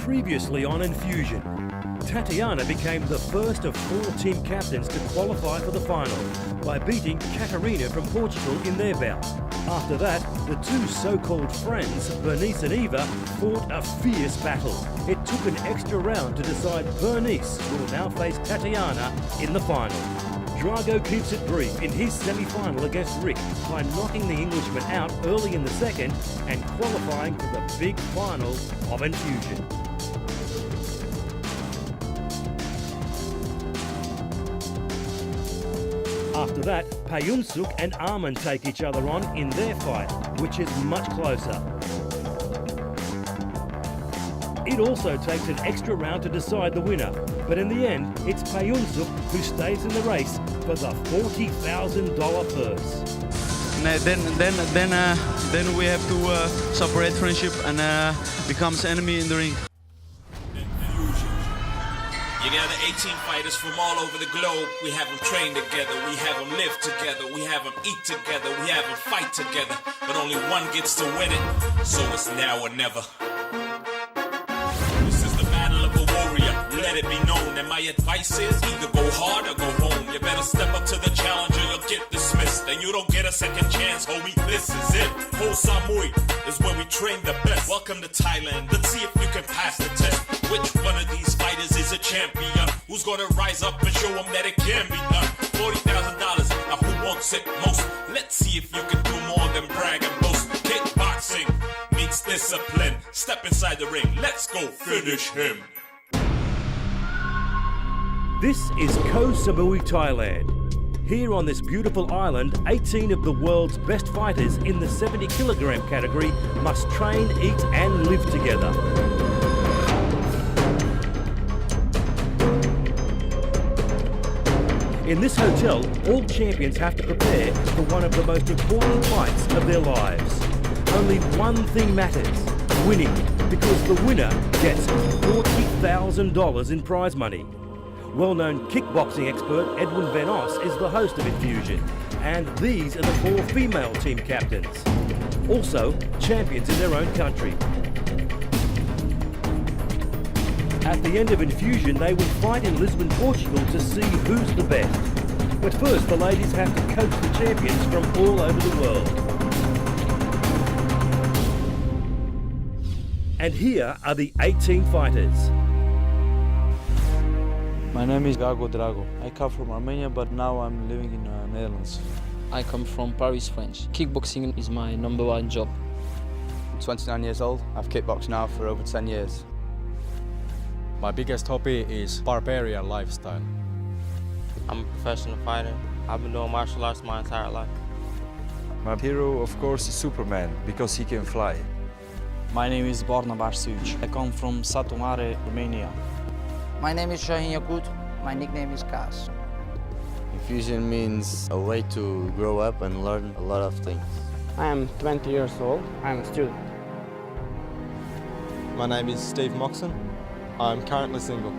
Previously on Enfusion, Tatiana became the first of 4 team captains to qualify for the final by beating Catarina from Portugal in their bout. After that, the 2 so-called friends, Bernice and Eva, fought a fierce battle. It took an extra round to decide Bernice will now face Tatiana in the final. Drago keeps it brief in his semi-final against Rick by knocking the Englishman out early in the second and qualifying for the big final of Enfusion. After that, Panjonsuk and Armen take each other on in their fight, which is much closer. It also takes an extra round to decide the winner, but in the end, it's Panjonsuk who stays in the race for the $40,000 purse. Then we have to separate friendship and becomes enemy in the ring. You gather 18 fighters from all over the globe. We have them train together, we have them live together, we have them eat together, we have them fight together. But only one gets to win it, so it's now or never. This is the battle of a warrior, let it be known. And my advice is either go hard or go home. You better step up to the challenge or you'll get dismissed. And you don't get a second chance, homie, this is it. Ho Samui is where we train the best. Welcome to Thailand, let's see if you can pass the test. Which one of these fighters is a champion? Who's gonna rise up and show them that it can be done? $40,000, now who wants it most? Let's see if you can do more than brag and boast. Kickboxing meets discipline. Step inside the ring, let's go finish him. This is Koh Samui, Thailand. Here on this beautiful island, 18 of the world's best fighters in the 70 kilogram category must train, eat and live together. In this hotel, all champions have to prepare for one of the most important fights of their lives. Only one thing matters, winning, because the winner gets $40,000 in prize money. Well-known kickboxing expert Edwin Van Os is the host of Enfusion, and these are the 4 female team captains, also champions in their own country. At the end of Enfusion, they will fight in Lisbon, Portugal to see who's the best. But first, the ladies have to coach the champions from all over the world. And here are the 18 fighters. My name is Gago Drago. I come from Armenia, but now I'm living in Netherlands. I come from Paris, France. Kickboxing is my #1 job. I'm 29 years old. I've kickboxed now for over 10 years. My biggest hobby is barbarian lifestyle. I'm a professional fighter. I've been doing martial arts my entire life. My hero, of course, is Superman, because he can fly. My name is Barnabas. I come from Satu Mare, Romania. My name is Sahin Yakut. My nickname is Kas. Enfusion means a way to grow up and learn a lot of things. I am 20 years old. I'm a student. My name is Steve Moxon. I'm currently single.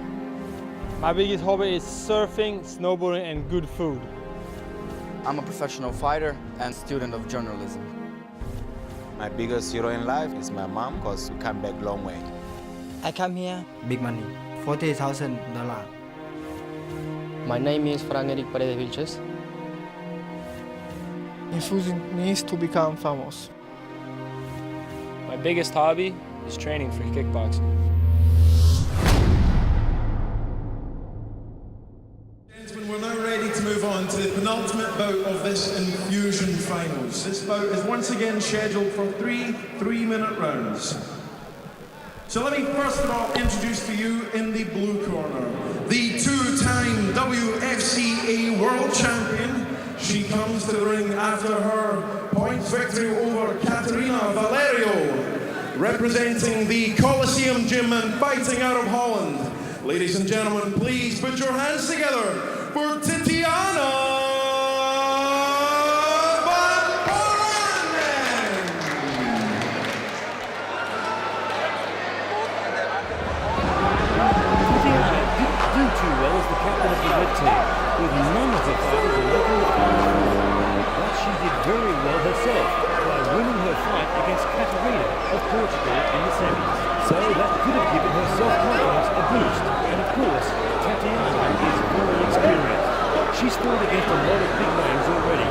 My biggest hobby is surfing, snowboarding and good food. I'm a professional fighter and student of journalism. My biggest hero in life is my mom, because we come back long way. I come here, big money, $40,000. My name is Frank Eric Paredes Vilches. Enfusion means to become famous. My biggest hobby is training for kickboxing. Gentlemen, we're now ready to move on to the penultimate bout of this Enfusion finals. This bout is once again scheduled for 3 3-minute rounds. So let me first of all introduce to you in the blue corner, the 2-time WFCA World Champion. She comes to the ring after her points victory over Katerina Valerio, representing the Coliseum Gym and fighting out of Holland. Ladies and gentlemen, please put your hands together for Tatiana. Well as the captain of the red team, with none of the fighters making the final. But she did very well herself by winning her fight against Catarina of Portugal in the semis. So that could have given her faced a lot of big names already.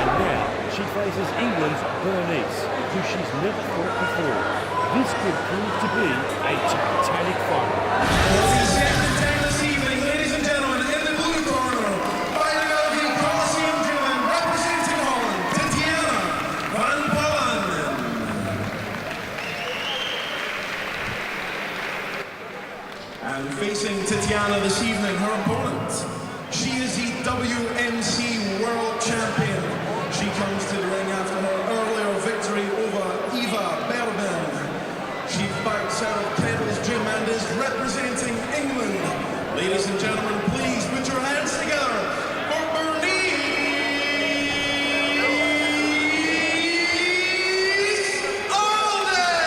And now she faces England's Bernice, who she's never fought before. This could prove to be a titanic final. This evening, ladies and gentlemen, in the blue corner, fighting out of the Colosseum Gym, representing Holland, Tatiana van Pollen. And facing Tatiana this evening, her opponent, she is the WMC World Champion. She comes to the ring after her earlier victory over Eva Berben. She fights out of Campbell's gym and is representing England. Ladies and gentlemen, please put your hands together for Bernice Alden!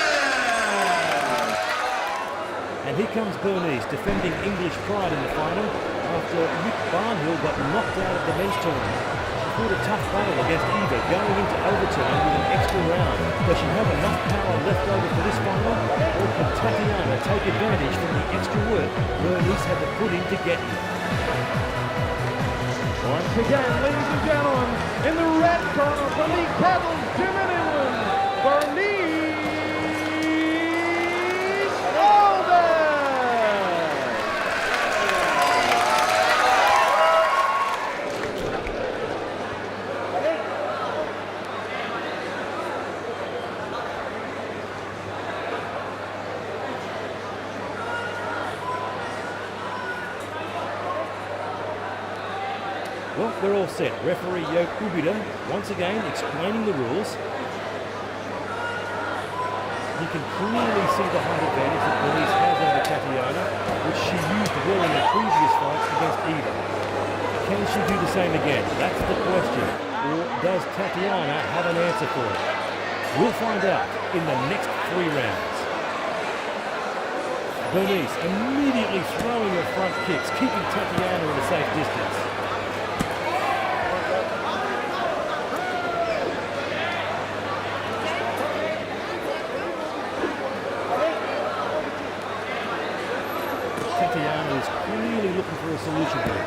And here comes Bernice, defending English pride in the final after Szuc Barnabas got knocked out of the men's tournament. She fought a tough battle against Eva going into overtime with an extra round. Does she have enough power left over for this final? Or can Tatiana take advantage from the extra work Bernice had to put in to get here? Once again, ladies and gentlemen, in the red corner from the Campbell Gym in England, Bernice Alden! Well, we're all set. Referee Yo Kubida once again explaining the rules. You can clearly see the height advantage that Bernice has over Tatiana, which she used well in her previous fights against Eva. Can she do the same again? That's the question. Or does Tatiana have an answer for it? We'll find out in the next 3 rounds. Bernice immediately throwing her front kicks, keeping Tatiana at a safe distance. Tatiana is clearly looking for a solution here.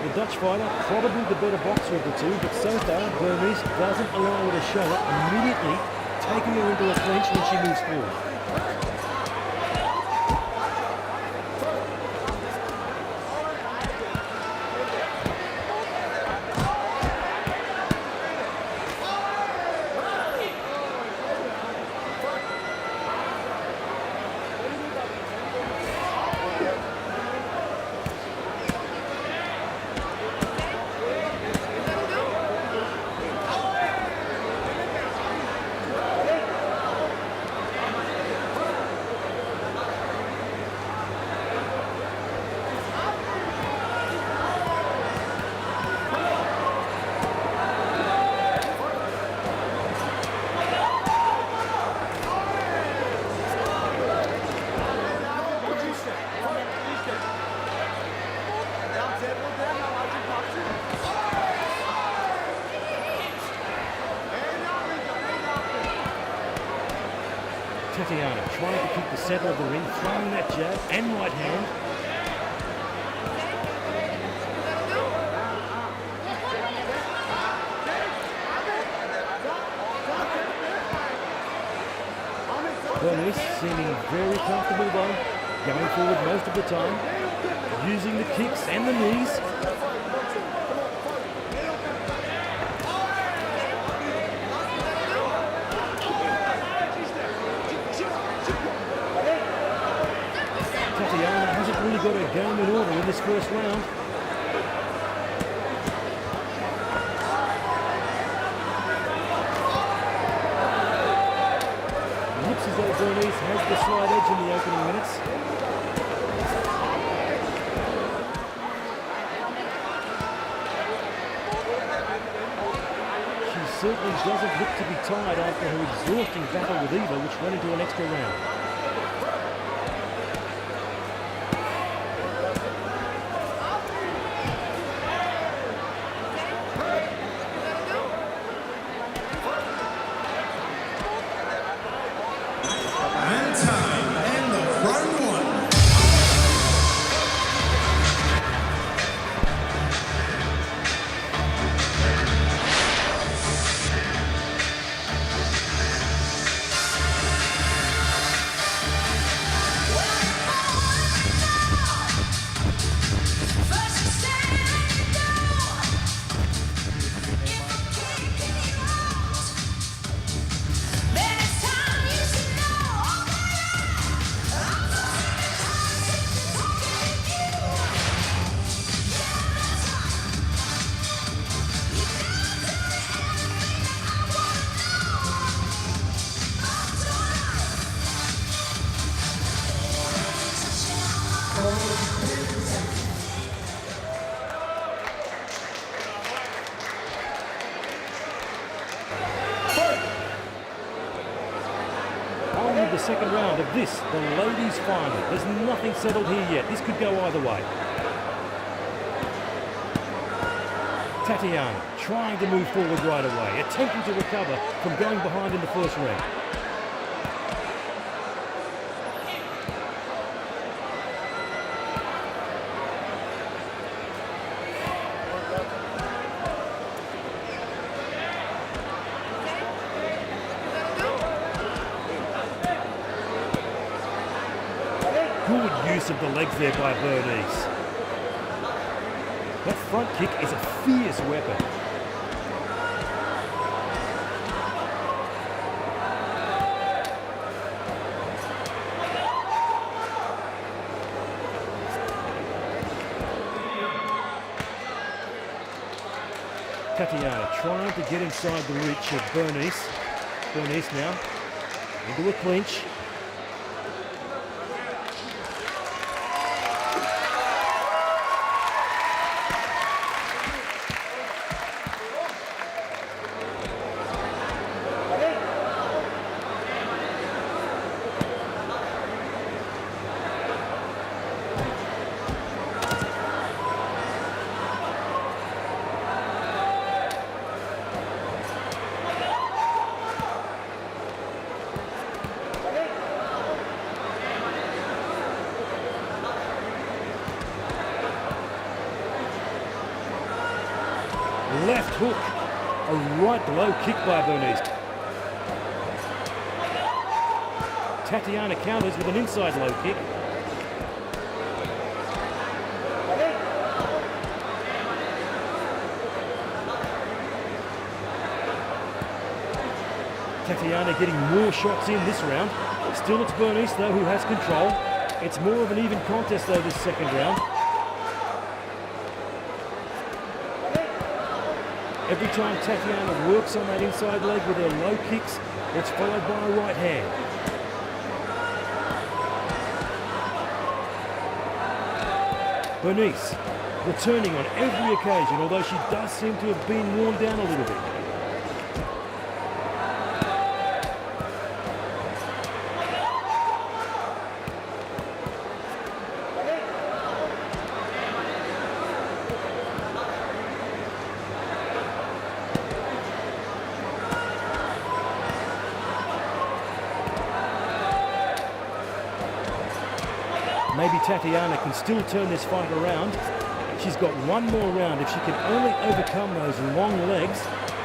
The Dutch fighter, probably the better boxer of the two, but so far Bernice doesn't allow her to show up, immediately taking her into a clinch when she moves forward. Tatiana trying to keep the center of the ring, throwing that jab and right hand. Bernice seeming very comfortable though, going forward most of the time, using the kicks and the knees. Tatiana hasn't really got her game in order in this first round. It looks as though Bernice has the slight edge in the opening minutes. She certainly doesn't look to be tired after her exhausting battle with Eva, which went into an extra round. second round of this, the ladies' final. There's nothing settled here yet. This could go either way. Tatiana trying to move forward right away, attempting to recover from going behind in the first round. Good use of the legs there by Bernice. That front kick is a fierce weapon. Tatiana trying to get inside the reach of Bernice. Bernice now into a clinch. Left hook, a right low kick by Bernice. Tatiana counters with an inside low kick. Tatiana getting more shots in this round. Still it's Bernice though who has control. It's more of an even contest though this second round. Every time Tatiana works on that inside leg with her low kicks, it's followed by a right hand. Bernice returning on every occasion, although she does seem to have been worn down a little bit. Maybe Tatiana can still turn this fight around. She's got one more round if she can only overcome those long legs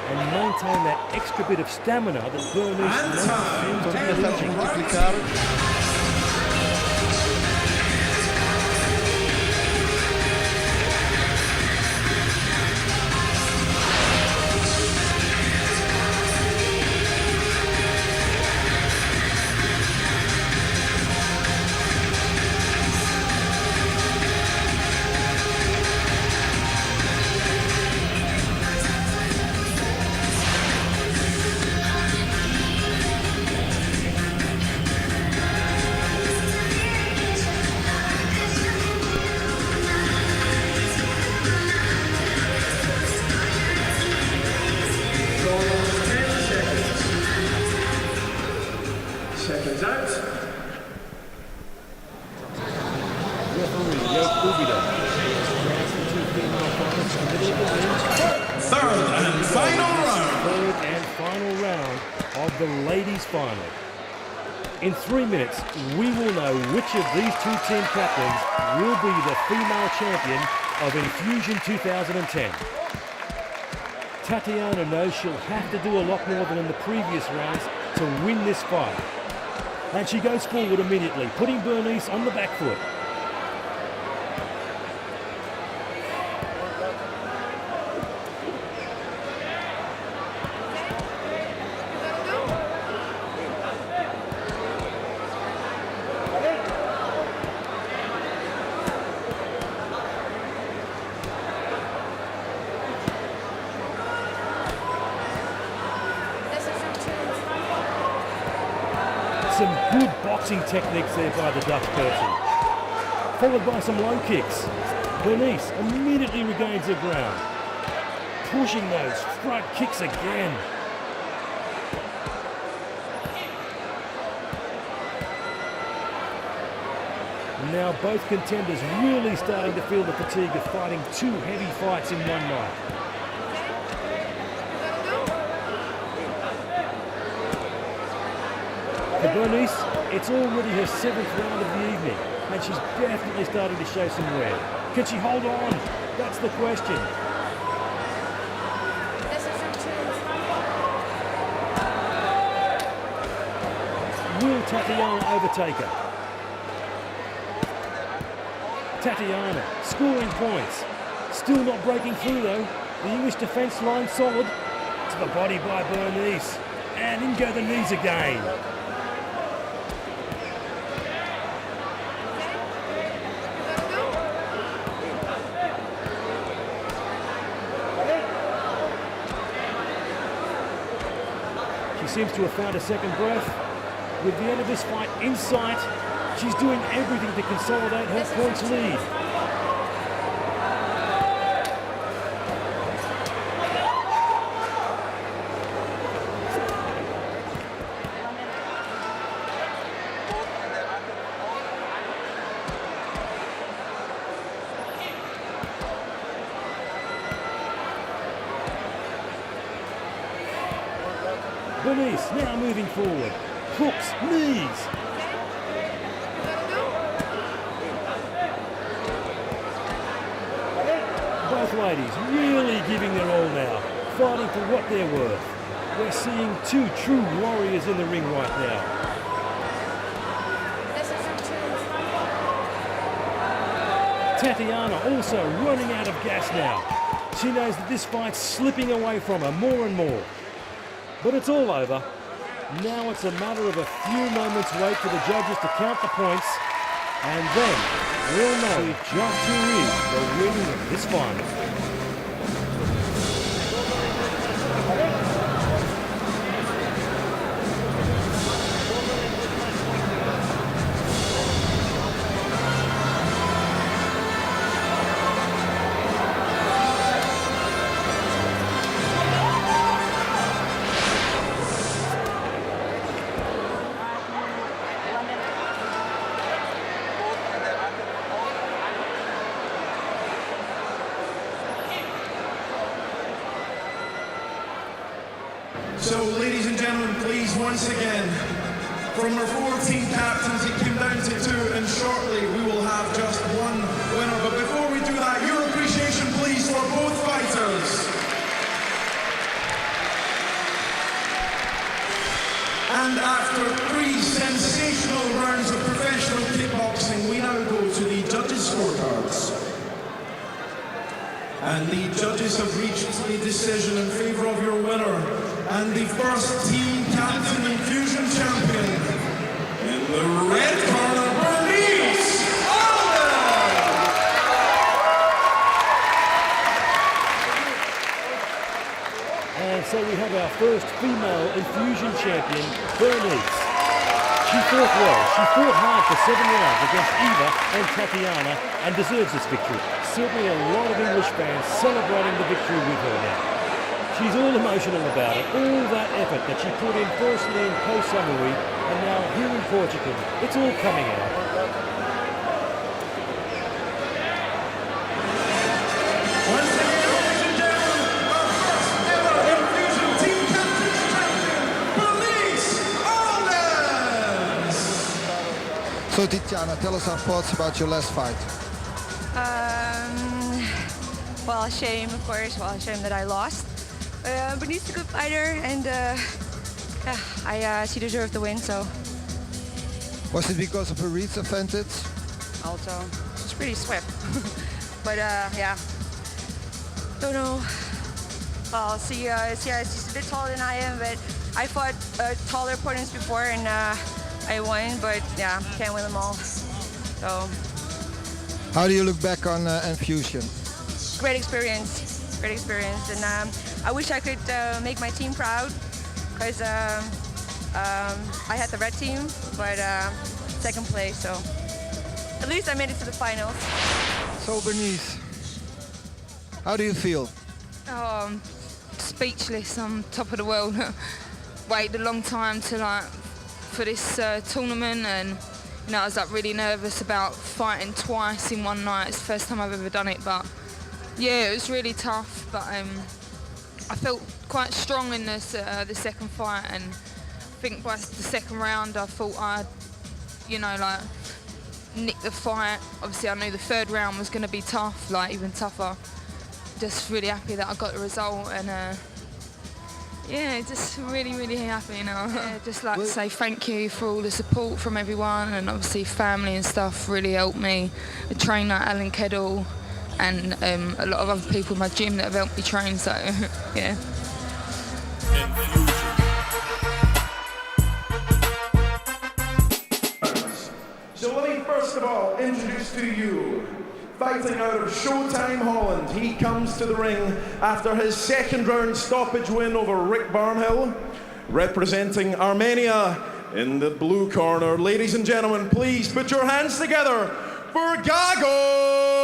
and maintain that extra bit of stamina that Bernice seems to be losing. Seconds out. Third and final round of the ladies' final. In 3 minutes, we will know which of these two team captains will be the female champion of Enfusion 2010. Tatiana knows she'll have to do a lot more than in the previous rounds to win this fight. And she goes forward immediately, putting Bernice on the back foot. Some good boxing techniques there by the Dutch person. Followed by some low kicks. Bernice immediately regains her ground. Pushing those front kicks again. Now both contenders really starting to feel the fatigue of fighting two heavy fights in one night. For Bernice, it's already her 7th round of the evening, and she's definitely starting to show some wear. Can she hold on? That's the question. Will Tatiana overtake her? Tatiana scoring points. Still not breaking through though. The English defence line solid. To the body by Bernice. And in go the knees again. She seems to have found a second breath. With the end of this fight in sight, she's doing everything to consolidate her points lead. Bernice now moving forward. Hooks, knees. Both ladies really giving their all now, fighting for what they're worth. We're seeing two true warriors in the ring right now. Tatiana also running out of gas now. She knows that this fight's slipping away from her more and more. But it's all over. Now it's a matter of a few moments wait for the judges to count the points, and then we'll know just who is the winner of this final. So, ladies and gentlemen, please, once again, from our 14 captains, it came down to 2, and shortly we will have just one winner. But before we do that, your appreciation, please, for both fighters. And after 3 sensational rounds of professional kickboxing, we now go to the judges' scorecards. And the judges have reached a decision in favour of your winner, and the first team captain Enfusion champion, in the red corner, Bernice Allen! And so we have our first female Enfusion champion, Bernice. She fought well. She fought hard for 7 rounds against Eva and Tatiana and deserves this victory. Certainly a lot of English fans celebrating the victory with her now. She's all emotional about it, all that effort that she put in firstly in Koh Samui and now here in Portugal. It's all coming out. Once again, ladies and gentlemen, our first ever Enfusion team captain's champion, Bernice Allen! So Tatiana, tell us our thoughts about your last fight. Well, shame, of course. Well, shame that I lost. Bernice is a good fighter, and she deserved the win. So. Was it because of her reach advantage? Also, she's pretty swift. But yeah, don't know. Well, she's a bit taller than I am, but I fought taller opponents before, and I won. But yeah, can't win them all. So. How do you look back on Enfusion? Great experience, and I wish I could make my team proud, because I had the red team, but second place, so at least I made it to the finals. So Bernice, how do you feel? Oh, I'm speechless. I'm top of the world. Waited a long time to for this tournament, and you know, I was like really nervous about fighting twice in one night. It's the first time I've ever done it, but yeah, it was really tough. But I felt quite strong in this the second fight, and I think by the second round I thought I'd, you know, like nick the fight. Obviously I knew the third round was going to be tough, like even tougher. Just really happy that I got the result, and yeah, just really, really happy, you know. Yeah, just like to say thank you for all the support from everyone, and obviously family and stuff really helped me. The trainer Alan Keddle and a lot of other people in my gym that have helped me train, so yeah. So let me first of all introduce to you, fighting out of Showtime Holland, he comes to the ring after his second round stoppage win over Rick Barnhill, representing Armenia in the blue corner. Ladies and gentlemen, please put your hands together for Gago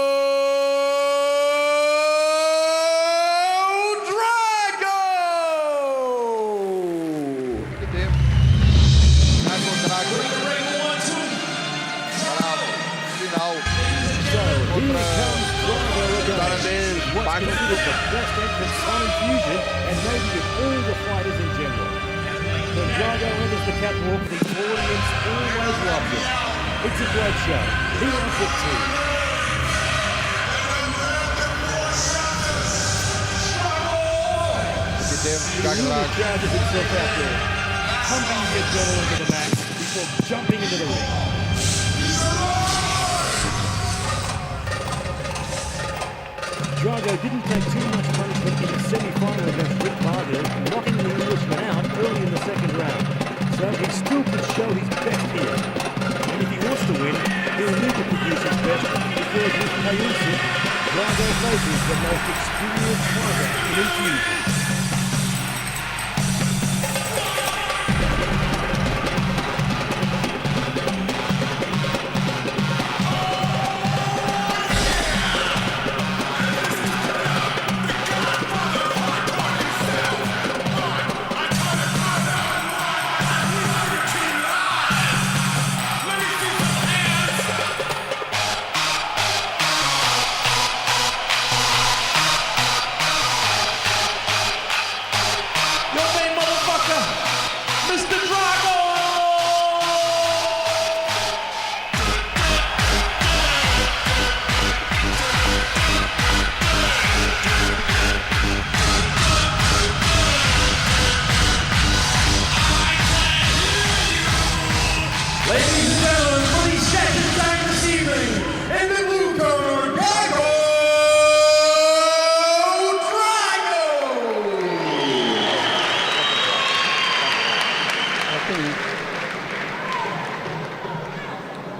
What's considered the best entrance on Enfusion, and maybe with all the fighters in general. When Drago enters the catwalk, the audience always loves it. It's a great show. He loves it too. He charges himself out there, pumping the adrenaline into the mat before jumping into the ring. Drago didn't take too much punishment in the semi-final against Rick Barnhill, knocking the Englishman out early in the second round. So he still could show his best here. And if he wants to win, he'll need to produce his best because with Panjonsuk, Drago faces the most experienced fighter in Enfusion.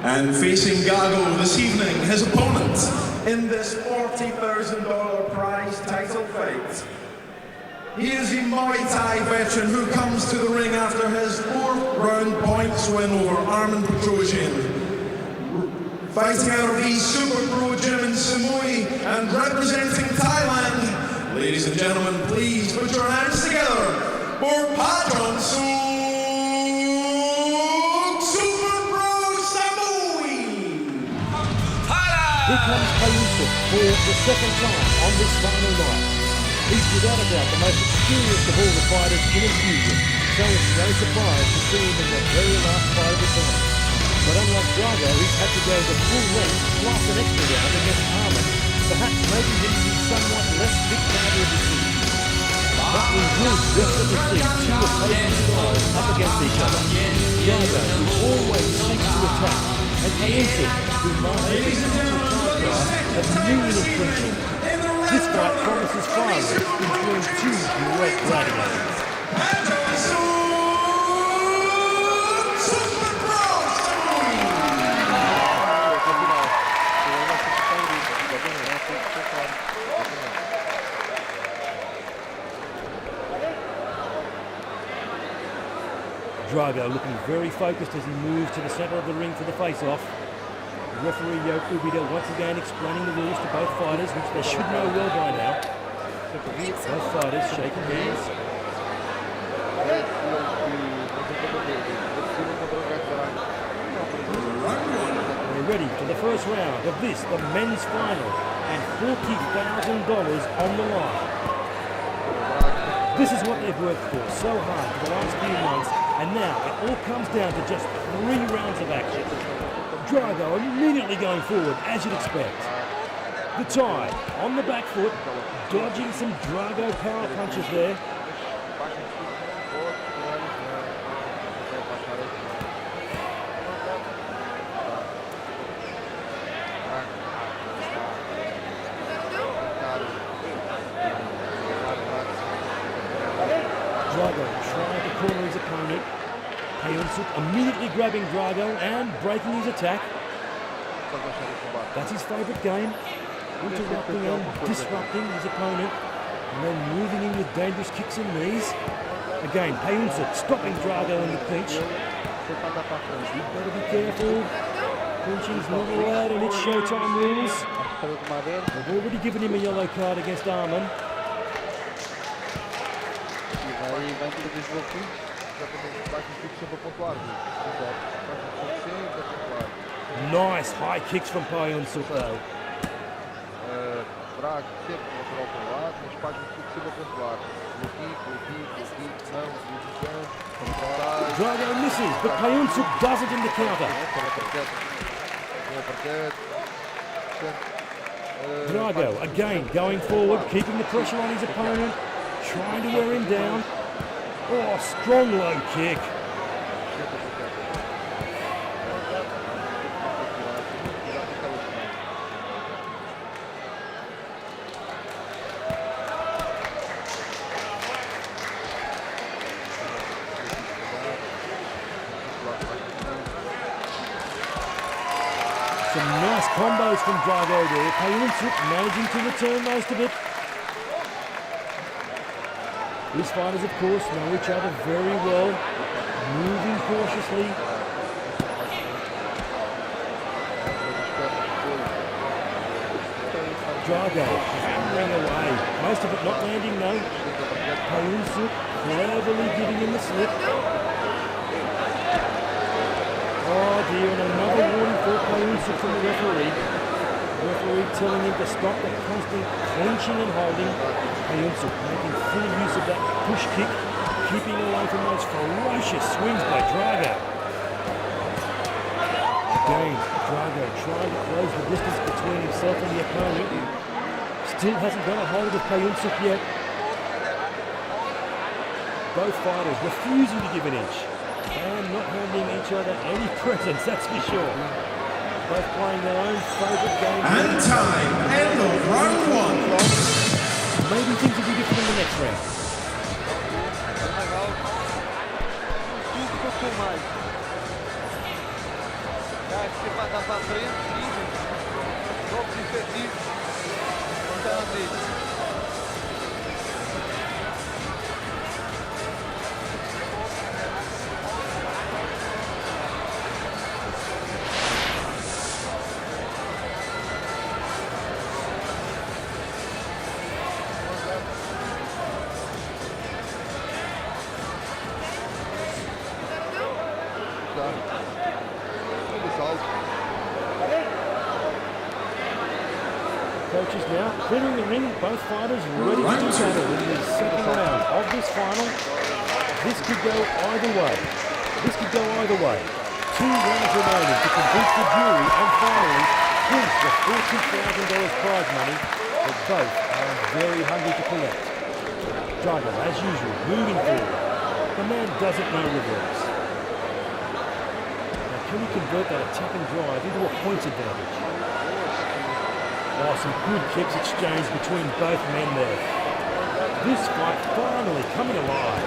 And facing Gago this evening, his opponent in this $40,000 prize title fight. He is a Muay Thai veteran who comes to the ring after his 4th round points win over Armen Petrosyan. Fighting out of the Super Pro gym in Samui and representing Thailand. Ladies and gentlemen, please put your hands together for Panjonsuk. Here comes Panjonsuk for the second time on this final night. He's without a doubt the most experienced of all the fighters in Enfusion, so it's no surprise to see him in the very last fight of the tournament. But unlike Drago, he's had to go the full length plus an extra round against Armen, perhaps making him the somewhat less fit fighter of the team. But we will definitely see two opposing styles up against each other. Drago, who always seeks to attack, and Panjonsuk, who masters the of new infringement. This fight promises violence between two great gladiators. Drago looking very focused as he moves to the centre of the ring for the face-off. Referee Ubida once again explaining the rules to both fighters, which they should know well by now. Both fighters shaking hands. ready for the first round of this, the men's final, and $40,000 on the line. This is what they've worked for so hard for the last few months, and now it all comes down to just 3 rounds of action. Drago immediately going forward, as you'd expect. The tie on the back foot, dodging some Drago power punches there. Drago trying to corner his opponent. Panjonsuk immediately grabbing Drago and breaking his attack. That's his favourite game. Interrupting and disrupting his opponent, and then moving in with dangerous kicks and knees. Again, Panjonsuk stopping Drago in the pinch. Better be careful. Pinching's not allowed, and it's Showtime rules. They've already given him a yellow card against Armen. Nice high kicks from Panjonsuk though. Drago misses, but Panjonsuk does it in the counter. Drago again going forward, keeping the pressure on his opponent, trying to wear him down. Oh, strong low kick. Some nice combos from Drago there. Panjonsuk managing to return most of it. These fighters, of course, know each other very well. Moving cautiously. Drago hammering away. Most of it not landing though. Panjonsuk cleverly giving him the slip. Oh dear, and another warning for Panjonsuk from the referee. The referee telling him to stop the constant clenching and holding. Panjonsuk making full use of that push kick, keeping away from those ferocious swings by Drago. Again, Drago trying to close the distance between himself and the opponent. Still hasn't got a hold of Panjonsuk yet. Both fighters refusing to give an inch. And not handing each other any presents, that's for sure. Both playing their own favourite game. And time, end of round 1. Maybe things will be different in the next round. Coaches now clearing the ring, both fighters ready to battle in the second round of this final. This could go either way. This could go either way. 2 rounds remaining to convince the jury and finally clinch the $40,000 prize money that both are very hungry to collect. Drago, as usual, moving forward. The man doesn't know reverse. Now, can he convert that attack and drive into a points advantage? Oh, some good kicks exchanged between both men there. This fight finally coming alive.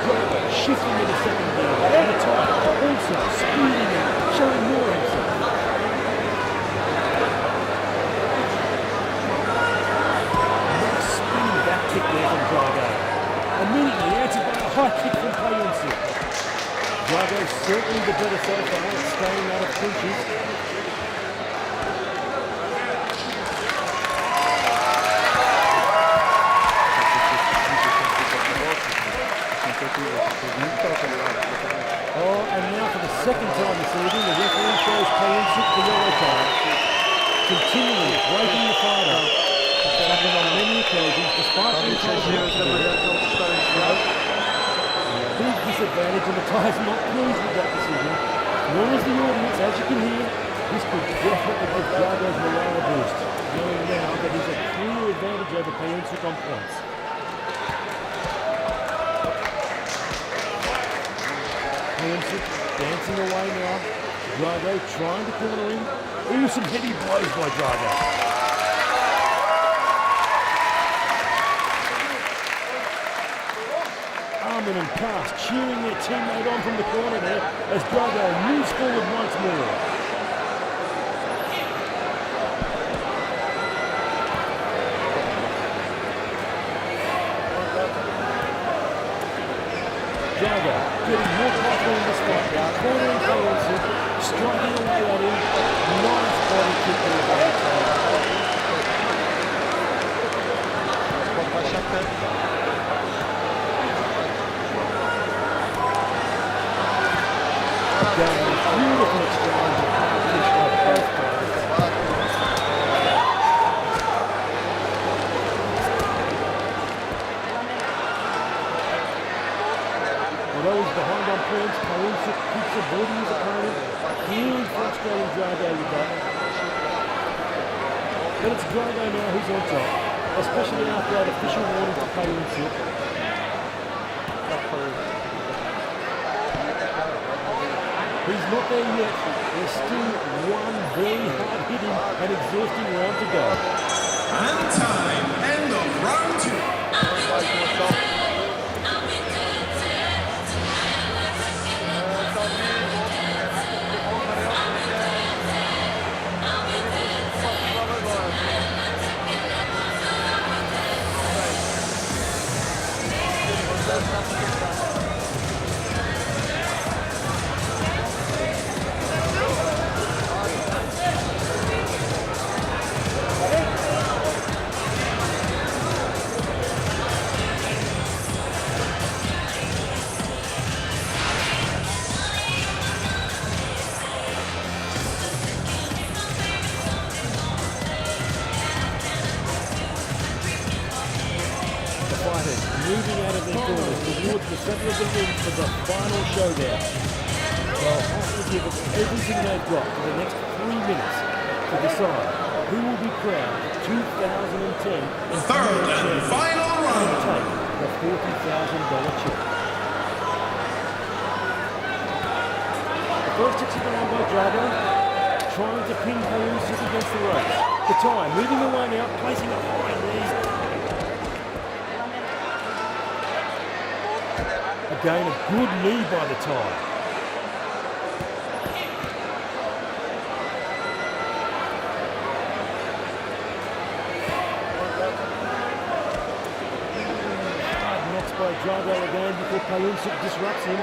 Drago shifting into second gear and the time also speeding and showing more himself. Nice spinning back kick there from Drago. Immediately answered by a high kick from Panjonsuk. Drago certainly the better so far at staying out of clinches. second time this evening, the referee shows Panjonsuk the yellow card, continually breaking the fight up, happened on many occasions despite being told not to do it. Big disadvantage, and the Thai's not pleased with that decision, nor is the audience. As you can hear, this could definitely give Drago's morale a boost, knowing now that he's a clear advantage over Panjonsuk on points. Panjonsuk dancing away now. Drago trying to corner him. Ooh, some heavy blows by Drago. Armen and Past cheering their teammate on from the corner there as Drago moves forward once more. Drago getting more confident in this fight now, cornering Panjonsuk, striking away at him. Nice body kick there by the Thai. Again, beautiful exchange of hard kicks by both players. Although he's behind on points, Panjonsuk keeps avoiding his opponent, really frustrating Drago with that. But it's Drago now who's on top, especially after that official warning to Panjonsuk. He's not there yet. There's still one very hard-hitting and exhausting round to go. And time. End of round 2. Moving out of their corners towards the centre of the ring for the final showdown. They'll have to give it everything they've got for the next 3 minutes to decide who will be crowned 2010 third and final round. Take the $40,000 check. The first hits are on by Drago, trying to pin Panjonsuk against the ropes. The Thai moving away now, placing a high knee. Again, a good knee by the Thai. Hard knocks by Drago again before Panjonsuk disrupts him.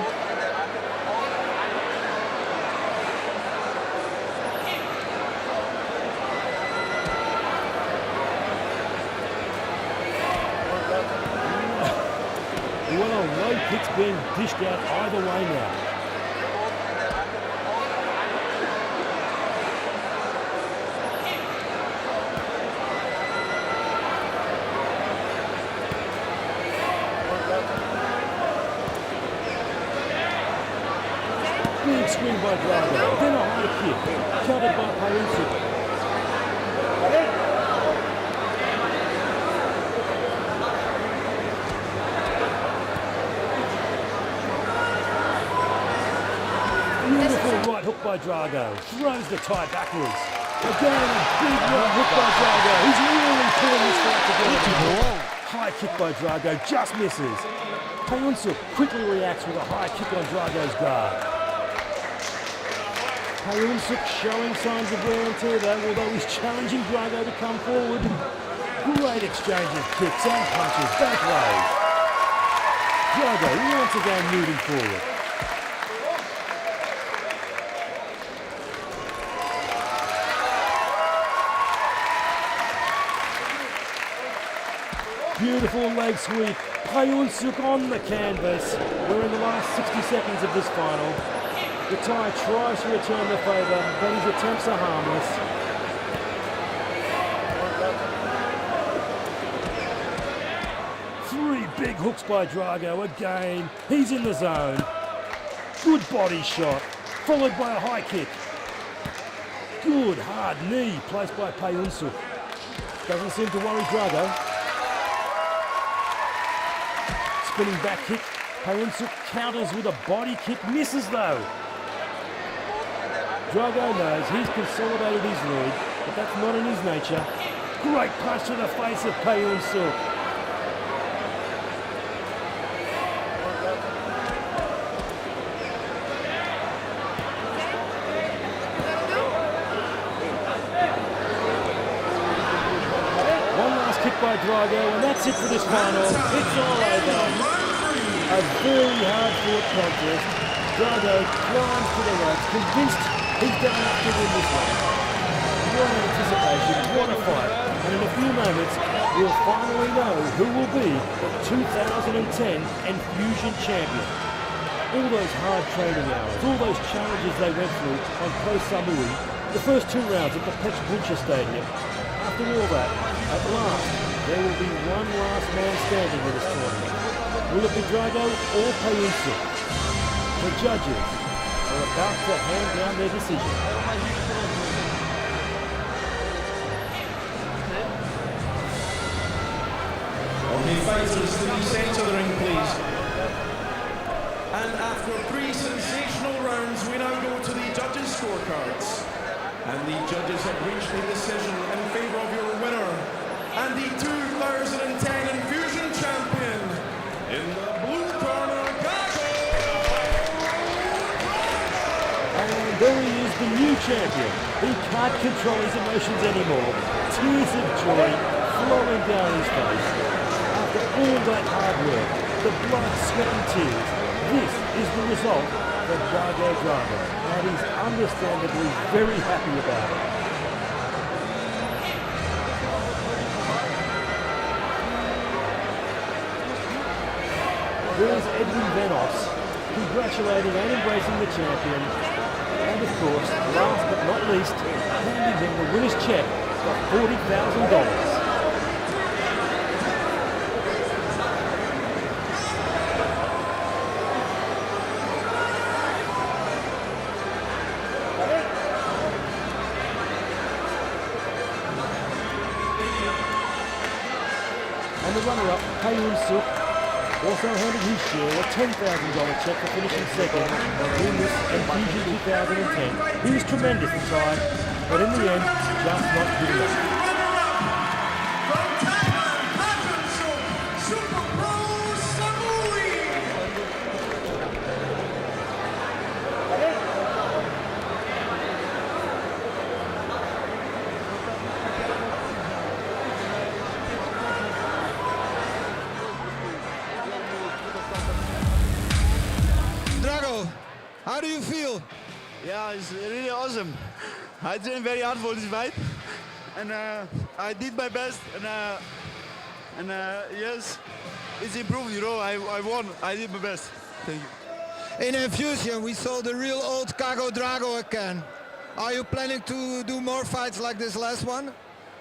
Well, no kicks being dished out either way now. Big swing by Drago, then a high kick, countered by Panjonsuk. Beautiful right hook by Drago, throws the Thai backwards. Again, a big right hook by Drago. He's really pulling this fight together. High kick by Drago, just misses. Panjonsuk quickly reacts with a high kick on Drago's guard. Panjonsuk showing signs of wear and tear though, although he's challenging Drago to come forward. Great exchange of kicks and punches both ways. Drago once again moving forward. Beautiful leg sweep. Panjonsuk on the canvas. We're in the last 60 seconds of this final. The Thai tries to return the favour, but his attempts are harmless. Three big hooks by Drago again. He's in the zone. Good body shot, followed by a high kick. Good hard knee placed by Panjonsuk. Doesn't seem to worry Drago. Spinning back kick. Panjonsuk counters with a body kick. Misses though. Drago knows he's consolidated his lead, but that's not in his nature. Great punch to the face of Panjonsuk. By Drago, and that's it for this final. It's all over. A very hard-fought contest. Drago climbs to the ropes, convinced he's done enough to win this one. What an anticipation, what a fight. And in a few moments, we'll finally know who will be the 2010 Enfusion champion. All those hard training hours, all those challenges they went through on Koh Samui, the first 2 rounds at the Petrosyan Stadium. After all that, at last, there will be one last man standing in this tournament. Will it be Drago or Panjonsuk? The judges are about to hand down their decision. Okay, fighters, to the centre of the ring, please. And after 3 sensational rounds, we now go to the judges' scorecards. And the judges have reached a decision in favour of your winner and the 2010 Enfusion champion in the blue corner, Gago! And there he is, the new champion. He can't control his emotions anymore. Tears of joy flowing down his face. After all that hard work, the blood, sweat and tears, this is the result for Gago Drago, and he's understandably very happy about it. There's Edwin Venos, congratulating and embracing the champion, and of course, last but not least, handing him the winner's check for $40,000. And the runner-up, Panjonsuk, also handed his share a $10,000 check for finishing second in this Enfusion 2010. He was tremendous at time, but in the end, just not good enough. How do you feel? Yeah, it's really awesome. I trained very hard for this fight, and I did my best, and yes, it's improved. You know, I won. I did my best. Thank you. In Enfusion, we saw the real old Gago Drago again. Are you planning to do more fights like this last one?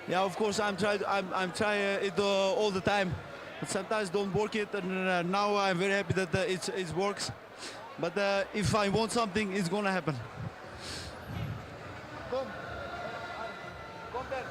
Yeah, of course. I'm trying it all the time, but sometimes don't work it, and now I'm very happy that it works. But if I want something, it's gonna happen. Come there.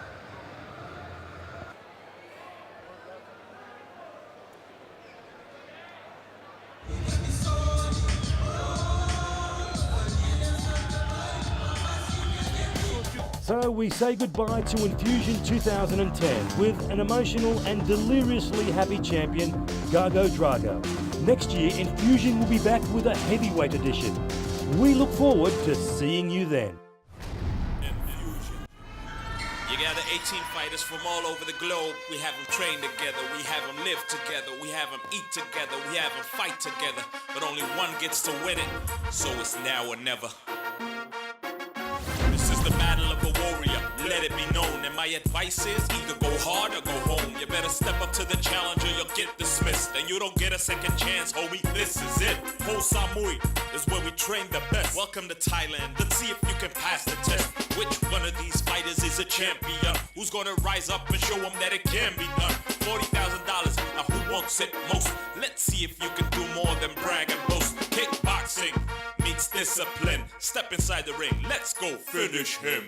So we say goodbye to Enfusion 2010 with an emotional and deliriously happy champion, Gago Drago. Next year, Enfusion will be back with a heavyweight edition. We look forward to seeing you then. Enfusion. You gather 18 fighters from all over the globe. We have them train together, we have them live together, we have them eat together, we have them fight together. But only one gets to win it, so it's now or never. This is the battle of the warrior. let it be known. And my advice is either go hard or go home. You better step up to the challenge or you'll get dismissed. And you don't get a second chance, homie. This is it. Koh Samui is where we train the best. Welcome to Thailand. Let's see if you can pass the test. Which one of these fighters is a champion? Who's gonna rise up and show them that it can be done? $40,000. Now who wants it most? Let's see if you can do more than brag and boast. Kickboxing meets discipline. Step inside the ring. Let's go finish him.